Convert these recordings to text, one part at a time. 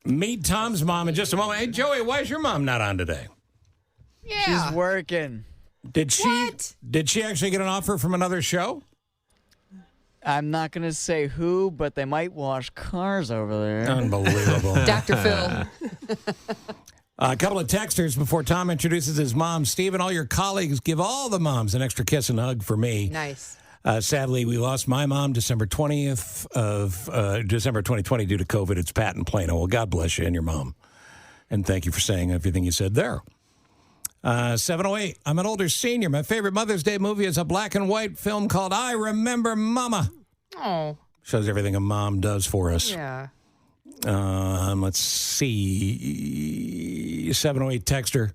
Meet Tom's mom in just a moment. Hey, Joey, why is your mom not on today? Yeah. She's working. Did she actually get an offer from another show? I'm not going to say who, but they might wash cars over there. Unbelievable. Dr. Phil. A couple of texters before Tom introduces his mom. Steve and all your colleagues, give all the moms an extra kiss and hug for me. Nice. Sadly, we lost my mom December 20th of December 2020 due to COVID. It's Pat in Plano. Well, God bless you and your mom. And thank you for saying everything you said there. 708, I'm an older senior. My favorite Mother's Day movie is a black and white film called I Remember Mama. Oh. Shows everything a mom does for us. Yeah. Let's see. 708 texter.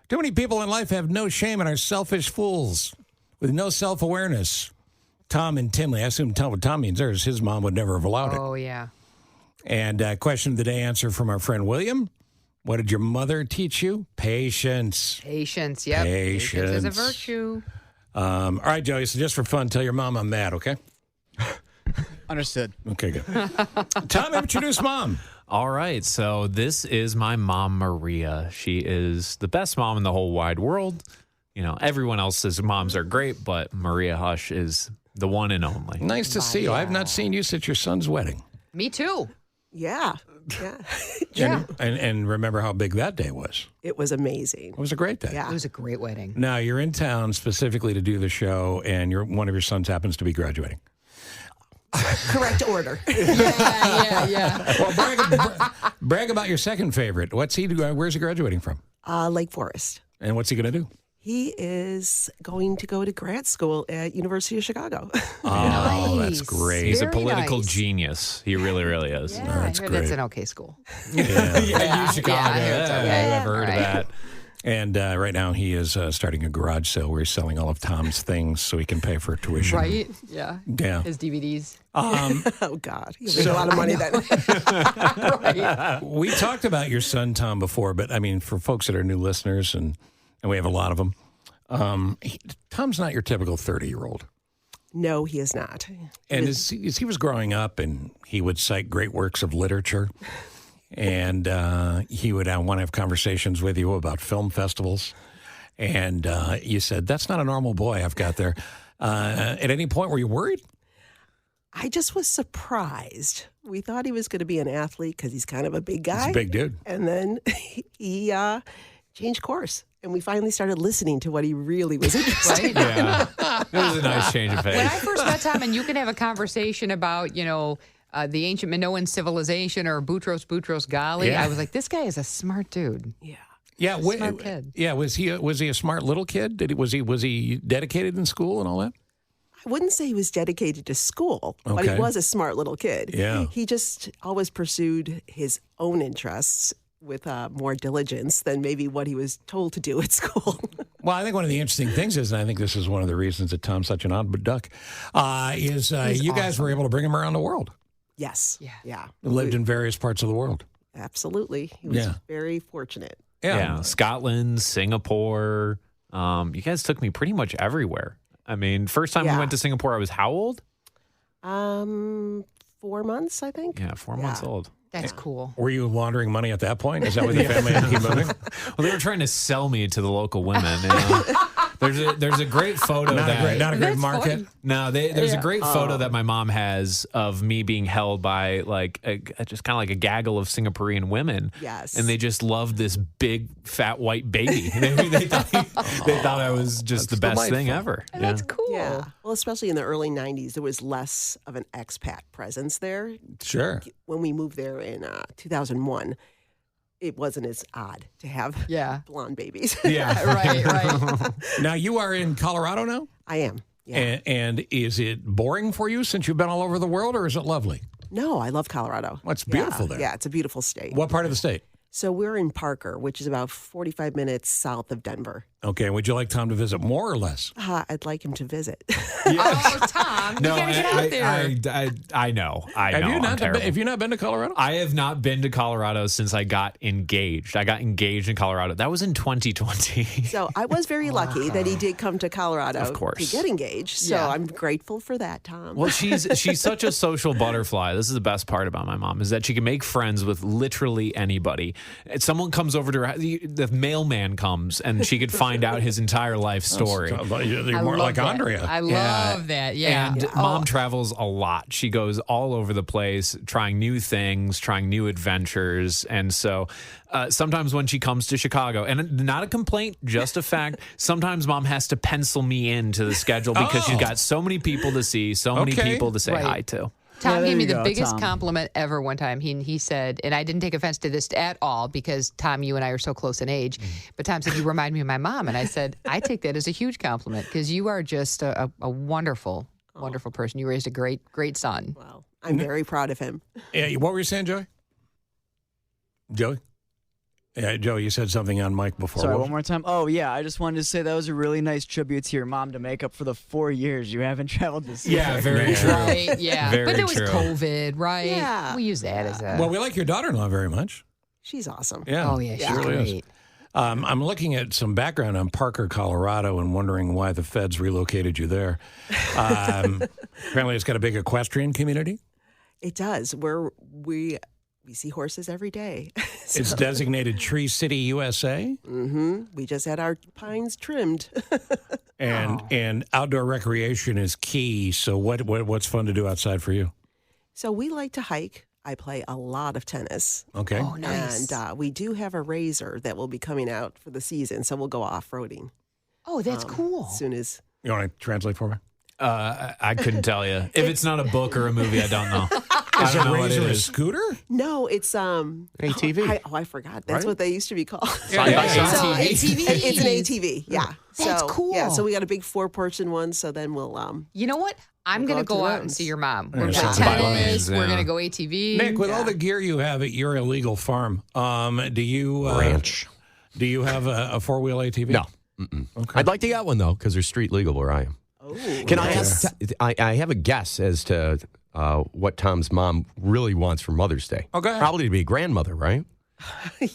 Too many people in life have no shame and are selfish fools with no self-awareness. Tom and Tinley. I assume what Tom means there is his mom would never have allowed it. Oh, yeah. And question of the day answer from our friend William. What did your mother teach you? Patience. Patience, yep. Patience is a virtue. All right, Joey, so just for fun, tell your mom I'm mad, okay? Understood. Okay, good. Tom, introduce mom. All right, so this is my mom, Maria. She is the best mom in the whole wide world. You know, everyone else's moms are great, but Maria Hush is the one and only. Nice to see you. I have not seen you since your son's wedding. Me too. Yeah. And remember how big that day was. It was amazing. It was a great day. Yeah. It was a great wedding. Now, you're in town specifically to do the show, and one of your sons happens to be graduating. Correct order. Yeah. Well, brag about your second favorite. Where's he graduating from? Lake Forest. And what's he going to do? He is going to go to grad school at University of Chicago. Oh, that's great. He's a Very political nice. genius. He really, really is. Yeah, that's I heard great. That's an okay school. Yeah. Chicago. I heard it's okay. I've heard of Right. that. And right now he is starting a garage sale where he's selling all of Tom's things so he can pay for tuition. Right? Yeah. Yeah. His DVDs. Oh, God. He'll make a lot of money then. Right. We talked about your son, Tom, before, but I mean, for folks that are new listeners, and we have a lot of them, Tom's not your typical 30-year-old. No, he is not. And as he was growing up, and he would cite great works of literature, and he would want to have conversations with you about film festivals. And you said, that's not a normal boy I've got there. At any point, were you worried? I just was surprised. We thought he was going to be an athlete because he's kind of a big guy. He's a big dude. And then he changed course. And we finally started listening to what he really was interested in. Yeah. It was a nice change of When I pace. first met Tom, and you can have a conversation about, the ancient Minoan civilization or Boutros Ghali, Yeah. I was like, this guy is a smart dude. Yeah, Smart kid. Yeah, was he a smart little kid? Was he dedicated in school and all that? I wouldn't say he was dedicated to school, but Okay. he was a smart little kid. Yeah. He just always pursued his own interests with more diligence than maybe what he was told to do at school. Well, I think one of the interesting things is, and I think this is one of the reasons that Tom's such an odd duck, is you guys were able to bring him around the world. Yes. Yeah. Yeah. Lived in various parts of the world. Absolutely. He was Yeah. very fortunate. Yeah. Scotland, Singapore. You guys took me pretty much everywhere. I mean, first time we Yeah. went to Singapore, I was how old? 4 months, I think. Yeah, 4 months old. That's cool. Were you laundering money at that point? Is that what the family had to keep moving? Well, they were trying to sell me to the local women. There's a great photo Not that a great That's market. funny. No, there's a great Oh. photo that my mom has of me being held by just kind of like a gaggle of Singaporean women. Yes. And they just loved this big fat white baby. they thought I was just the best thing delightful. ever. And that's cool. Yeah. Well, especially in the early 90s, there was less of an expat presence there. Sure. When we moved there in 2001, it wasn't as odd to have Yeah. blonde babies. Yeah. Right. Now, you are in Colorado now? I am. Yeah. And is it boring for you since you've been all over the world, or is it lovely? No, I love Colorado. Well, it's beautiful there. Yeah, it's a beautiful state. What part of the state? So we're in Parker, which is about 45 minutes south of Denver. Okay. Would you like Tom to visit more or less? I'd like him to visit. Oh, Tom, you gotta get out there. I know. Have you I'm not terrible. have you not been to Colorado? I have not been to Colorado since I got engaged. I got engaged in Colorado. That was in 2020. So I was very lucky that he did come to Colorado Of course. to get engaged. So Yeah. I'm grateful for that, Tom. Well, she's such a social butterfly. This is the best part about my mom is that she can make friends with literally anybody. If someone comes over to her, the mailman comes, and she could find out his entire life story. You're I more love like that. Andrea. I love that. Yeah. And mom travels a lot. She goes all over the place, trying new things, trying new adventures. And so sometimes when she comes to Chicago, and not a complaint, just a fact, sometimes mom has to pencil me into the schedule because she's got so many people to see, so many Okay. people to say Right. hi to. Tom Yeah, there gave me you the go, biggest Tom. compliment ever one time. He said, and I didn't take offense to this at all because Tom, you and I are so close in age. But Tom said, you remind me of my mom. And I said, I take that as a huge compliment because you are just a wonderful, wonderful person. You raised a great, great son. Well, I'm very proud of him. Yeah, what were you saying, Joey? Joey? Yeah, Joey, you said something on mic before. Sorry, What one more time. Oh, yeah. I just wanted to say that was a really nice tribute to your mom to make up for the 4 years you haven't traveled to see her. very true. Right, yeah. Very but there was true. COVID, right? Yeah. We use that as a. Well, we like your daughter-in-law very much. She's awesome. Yeah. oh, yeah, she's she really is. great. I'm looking at some background on Parker, Colorado, and wondering why the feds relocated you there. Apparently, it's got a big equestrian community. It does. We see horses every day. It's designated Tree City, USA, We just had our pines trimmed. and outdoor recreation is key. So, what's fun to do outside for you? So we like to hike. I play a lot of tennis. Okay. Oh, nice. And we do have a razor that will be coming out for the season, so we'll go off-roading Oh, that's cool. as soon as. You want to translate for me? I couldn't tell you. If it's not a book or a movie, I don't know. Is I a don't know what razor it a is. scooter? No, it's ATV. I forgot. That's Right? what they used to be called. Side by Yeah. side. ATV. It's an ATV. Yeah. That's so, cool. Yeah. So we got a big 4-person one. So then we'll. You know what? I'm We'll going to go go out to out and rounds. see your mom. Yeah, We're going to sounds play by all tennis. means, We're yeah. going to go ATV. Nick, with all Yeah. the gear you have at your illegal farm, do you Ranch. Do you have a 4-wheel ATV? No. Okay. I'd like to get one, though, because they're street legal where I am. Oh. Can I ask? I have a guess as to what Tom's mom really wants for Mother's Day. Oh, go ahead. Probably to be a grandmother, right?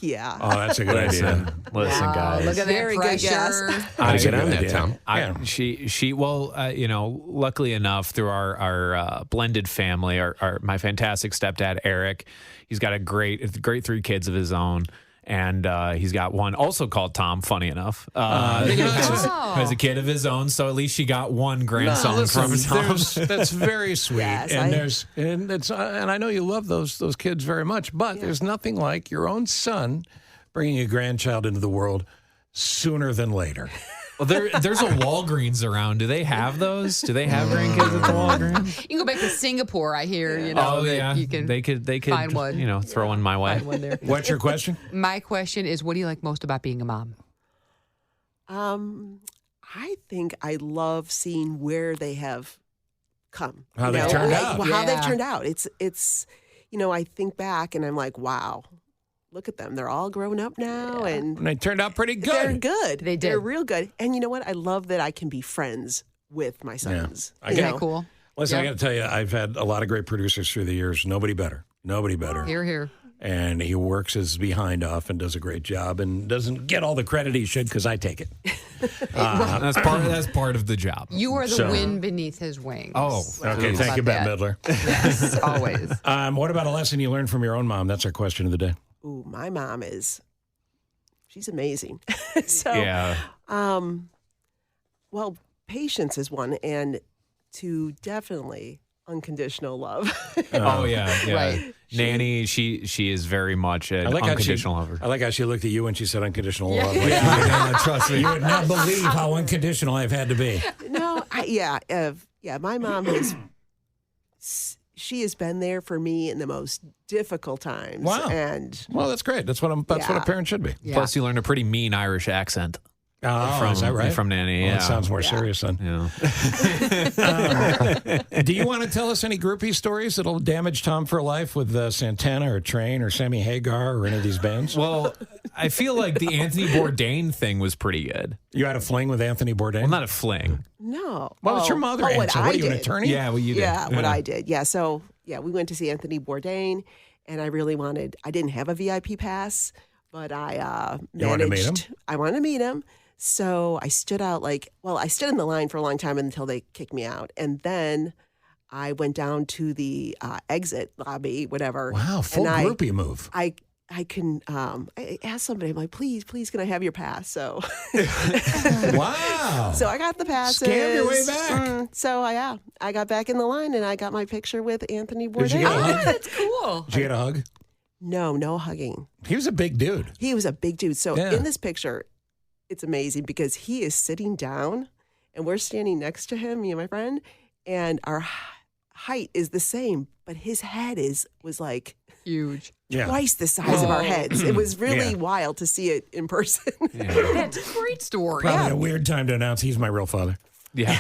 Yeah. Oh, that's a good idea. Listen, guys. Look at Very that good pressure. guess. I That's a get on good that, idea. Tom. Yeah. She luckily enough through our blended family, my fantastic stepdad Eric, he's got a great 3 kids of his own, and he's got one also called Tom. Funny enough, has a kid of his own. So at least she got one grandson Listen, from Tom. that's very sweet. Yes, and I know you love those kids very much, but there's nothing like your own son bringing a grandchild into the world sooner than later. Well, there's a Walgreens around. Do they have those? Do they have grandkids at the Walgreens? You can go back to Singapore, I hear. You know, Oh that yeah, you can they could find one. throw one my way. find one there. What's your question? My question is, what do you like most about being a mom? I think I love seeing where they have come. How you they've know, turned like, out. How they've Yeah. turned out. It's I think back and I'm like, wow, look at them. They're all grown up now and And they turned out pretty they're good. good. They did. They're real good. And you know what? I love that I can be friends with my sons. I You get know? Very cool. Listen, I Yeah. got to tell you, I've had a lot of great producers through the years. Nobody better. Here, here. And he works his behind off and does a great job and doesn't get all the credit he should because I take it. That's part of the job. You are the So- wind beneath his wings. Oh, Okay, thank you, Bette Midler. Yes, always. What about a lesson you learned from your own mom? That's our question of the day. Ooh, my mom she's amazing. So yeah. well, patience is one and to definitely unconditional love. Oh yeah. Right. Nanny, she is very much an unconditional lover. I like how she looked at you when she said unconditional love. Like, Yeah, trust me. you would not believe how unconditional I've had to be. No, my mom she has been there for me in the most difficult times. Wow. And Well, that's great. That's what a parent should be. Yeah. Plus, you learned a pretty mean Irish accent. Oh, is that right? From Nanny, Well, yeah. that sounds more serious then. Yeah. Do you want to tell us any groupie stories that'll damage Tom for life with Santana or Train or Sammy Hagar or any of these bands? Well, I feel like the Anthony Bourdain thing was pretty good. You had a fling with Anthony Bourdain? Well, not a fling. No. What was your mother answer? What are you, an attorney? Yeah, well, you did. Yeah, what I did. Yeah, so, we went to see Anthony Bourdain, and I really I didn't have a VIP pass, but I You wanted to meet him? I wanted to meet him. So I stood out I stood in the line for a long time until they kicked me out. And then I went down to the exit lobby, whatever. Wow, full groupie move. I asked somebody, I'm like, please, can I have your pass? So, Wow. so I got the passes. Scam your way back. So I got back in the line and I got my picture with Anthony Bourdain. Did you get a hug? That's cool. Did you get a hug? No hugging. He was a big dude. He was a big dude. So Yeah. in this picture, it's amazing because he is sitting down and we're standing next to him, me and my friend, and our height is the same, but his head was like Huge. Yeah. twice the size of our heads. It was really Yeah. wild to see it in person. That's a great story. Probably a weird time to announce he's my real father. Yeah.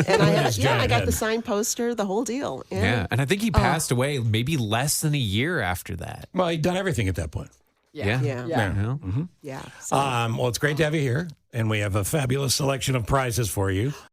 And I his giant got head. the signed poster, the whole deal. Yeah. And I think he passed away maybe less than a year after that. Well, he'd done everything at that point. Yeah. Yeah. Yeah. Yeah. So. Well, it's great to have you here, and we have a fabulous selection of prizes for you.